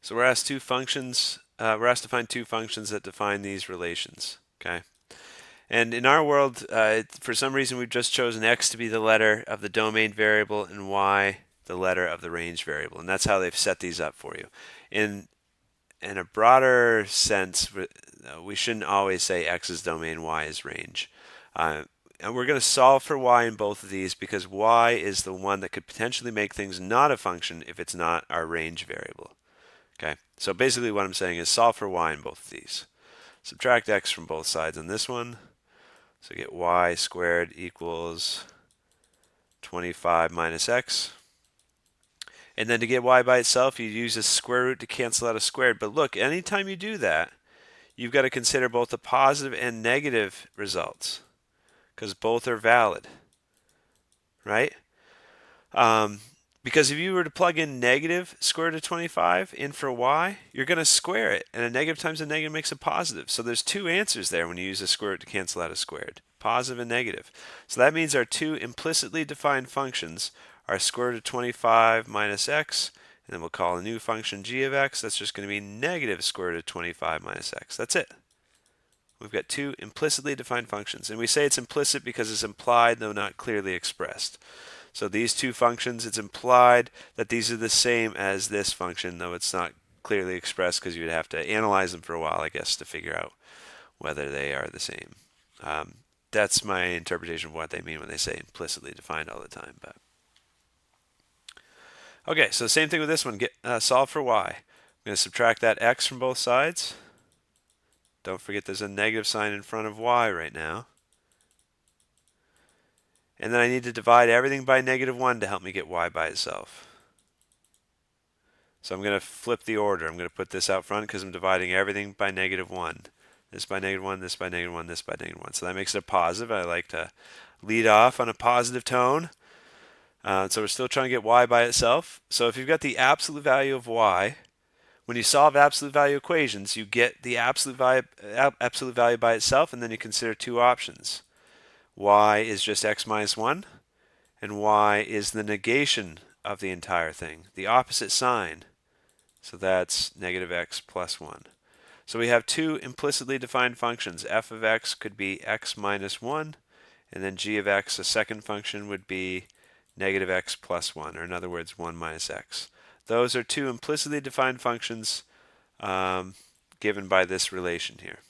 So we're asked we're asked to find two functions that define these relations. Okay. And in our world, for some reason, we've just chosen x to be the letter of the domain variable and y the letter of the range variable, and that's how they've set these up for you. In a broader sense, we shouldn't always say x is domain, y is range. And we're going to solve for y in both of these because y is the one that could potentially make things not a function if it's not our range variable. Okay, so basically what I'm saying is solve for y in both of these. Subtract x from both sides on this one. So get y squared equals 25 minus x. And then to get y by itself, you use a square root to cancel out a squared. But look, anytime you do that, you've got to consider both the positive and negative results because both are valid, right? Um, because if you were to plug in negative square root of 25 in for y, you're going to square it. And a negative times a negative makes a positive. So there's two answers there when you use a square root to cancel out a squared, positive and negative. So that means our two implicitly defined functions are square root of 25 minus x, and then we'll call a new function g of x. That's just going to be negative square root of 25 minus x. That's it. We've got two implicitly defined functions. And we say it's implicit because it's implied, though not clearly expressed. So these two functions, it's implied that these are the same as this function, though it's not clearly expressed because you'd have to analyze them for a while, I guess, to figure out whether they are the same. That's my interpretation of what they mean when they say implicitly defined all the time. But okay, so same thing with this one. Solve for y. I'm going to subtract that x from both sides. Don't forget there's a negative sign in front of y right now. And then I need to divide everything by -1 to help me get y by itself. So I'm going to flip the order. I'm going to put this out front because I'm dividing everything by -1. This by -1, this by -1, this by -1. So that makes it a positive. I like to lead off on a positive tone. So we're still trying to get y by itself. So if you've got the absolute value of y, when you solve absolute value equations, you get the absolute value by itself, and then you consider two options. Y is just x minus 1, and y is the negation of the entire thing, the opposite sign. So that's negative x plus 1. So we have two implicitly defined functions. F of x could be x minus 1, and then g of x, a second function, would be negative x plus 1, or in other words, 1 minus x. Those are two implicitly defined functions given by this relation here.